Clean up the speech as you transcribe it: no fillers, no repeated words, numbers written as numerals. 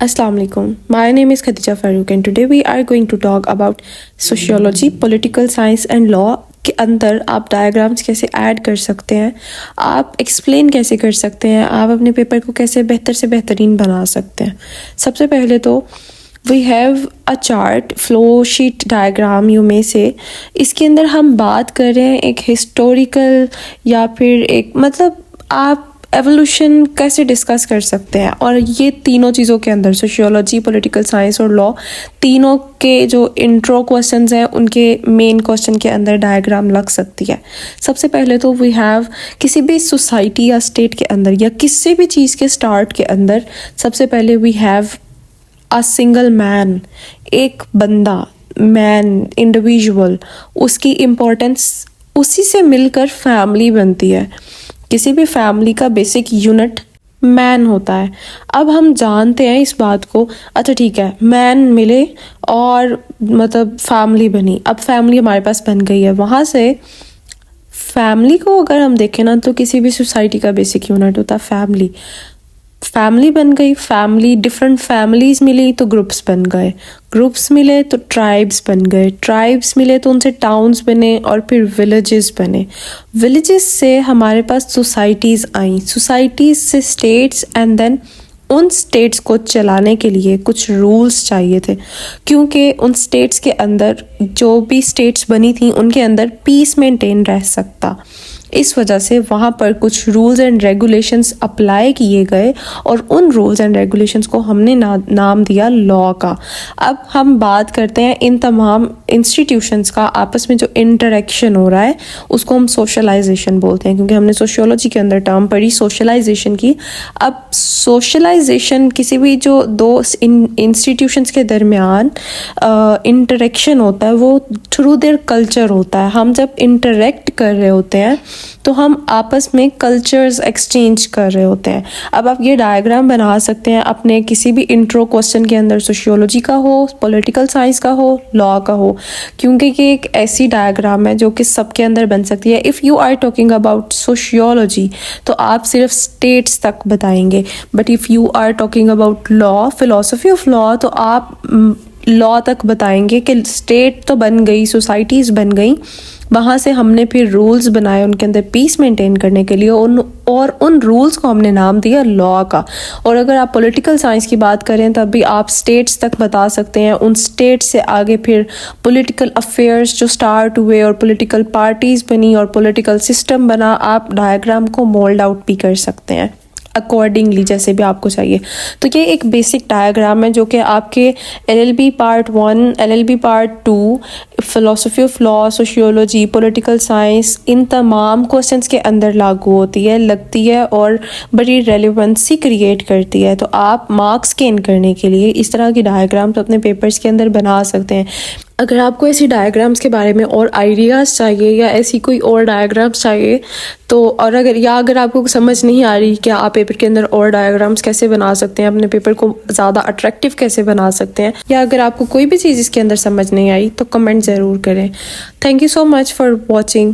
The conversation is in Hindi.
Assalamu alaikum. My name is Khadija Farooq and today we are going to talk about sociology, political science and law के अंदर आप डायग्राम्स कैसे ऐड कर सकते हैं, आप एक्सप्लेन कैसे कर सकते हैं, आप अपने पेपर को कैसे बेहतर से बेहतरीन बना सकते हैं। सबसे पहले तो we have a chart, flow sheet diagram यू में से। इसके अंदर हम बात कर रहे हैं एक हिस्टोरिकल या फिर एक मतलब आप एवोल्यूशन कैसे डिस्कस कर सकते हैं। और ये तीनों चीज़ों के अंदर सोशियोलॉजी, पॉलिटिकल साइंस और लॉ, तीनों के जो इंट्रो क्वेश्चंस हैं उनके मेन क्वेश्चन के अंदर डायग्राम लग सकती है। सबसे पहले तो वी हैव किसी भी सोसाइटी या स्टेट के अंदर या किसी भी चीज़ के स्टार्ट के अंदर सबसे पहले we have a single man, एक बंदा, मैन, इंडिविजुअल, उसकी इम्पोर्टेंस, उसी से मिलकर फैमिली बनती है। किसी भी फैमिली का बेसिक यूनिट मैन होता है। अब हम जानते हैं इस बात को, अच्छा ठीक है, मैन मिले और मतलब फैमिली बनी। अब फैमिली हमारे पास बन गई है, वहाँ से फैमिली को अगर हम देखें ना तो किसी भी सोसाइटी का बेसिक यूनिट होता है फैमिली। फैमिली बन गई, फैमिली, डिफरेंट फैमिलीज मिली तो ग्रुप्स बन गए, ग्रुप्स मिले तो ट्राइब्स बन गए, ट्राइब्स मिले तो उनसे टाउन्स बने और फिर विलेजेस बने, विलेजेस से हमारे पास सोसाइटीज़ आई, सोसाइटीज़ से स्टेट्स, एंड देन उन स्टेट्स को चलाने के लिए कुछ रूल्स चाहिए थे, क्योंकि उन स्टेट्स के अंदर जो भी स्टेट्स बनी थी उनके अंदर पीस मेंटेन रह सकता। इस वजह से वहाँ पर कुछ रूल्स एंड रेगुलेशंस अप्लाई किए गए और उन रूल्स एंड रेगुलेशंस को हमने नाम दिया लॉ का। अब हम बात करते हैं इन तमाम इंस्टीट्यूशंस का आपस में जो इंटरेक्शन हो रहा है उसको हम सोशलाइजेशन बोलते हैं, क्योंकि हमने सोशियोलॉजी के अंदर टर्म पढ़ी सोशलाइजेशन की। अब सोशलाइजेशन किसी भी जो दो इंस्टीट्यूशंस के दरमियान इंटरेक्शन होता है वो थ्रू देयर कल्चर होता है। हम जब इंटरेक्ट कर रहे होते हैं तो हम आपस में कल्चर्स एक्सचेंज कर रहे होते हैं। अब आप ये डायग्राम बना सकते हैं अपने किसी भी इंट्रो क्वेश्चन के अंदर, सोशियोलॉजी का हो, पॉलिटिकल साइंस का हो, लॉ का हो, क्योंकि ये एक ऐसी डायग्राम है जो कि सबके अंदर बन सकती है। If you are talking about sociology तो आप सिर्फ स्टेट्स तक बताएंगे, but if you are talking about law, philosophy of law, तो आप लॉ तक बताएंगे कि स्टेट तो बन गई, सोसाइटीज़ बन गई, वहाँ से हमने फिर रूल्स बनाए उनके अंदर पीस मेंटेन करने के लिए, उन रूल्स को हमने नाम दिया लॉ का। और अगर आप पॉलिटिकल साइंस की बात करें तब भी आप स्टेट्स तक बता सकते हैं, उन स्टेट्स से आगे फिर पॉलिटिकल अफेयर्स जो स्टार्ट हुए और पॉलिटिकल पार्टीज़ बनी और पॉलिटिकल सिस्टम बना, आप डायग्राम को मोल्ड आउट भी कर सकते हैं अकॉर्डिंगली जैसे भी आपको चाहिए। तो ये एक बेसिक डायग्राम है जो कि आपके LLB part 1, LLB part 2, philosophy of law, sociology, political science, इन तमाम क्वेश्चंस के अंदर लागू होती है, लगती है और बड़ी रेलेवेंसी क्रिएट करती है। तो आप मार्क्स गेन करने के लिए इस तरह की डायग्राम्स अपने पेपर्स के अंदर बना सकते हैं। अगर आपको ऐसी डायग्राम्स के बारे में और आइडियाज़ चाहिए या ऐसी कोई और डायग्राम्स चाहिए तो, और अगर आपको समझ नहीं आ रही कि आप पेपर के अंदर और डायग्राम्स कैसे बना सकते हैं, अपने पेपर को ज़्यादा अट्रैक्टिव कैसे बना सकते हैं, या अगर आपको कोई भी चीज़ इसके अंदर समझ नहीं आई तो कमेंट ज़रूर करें। Thank you so much for watching.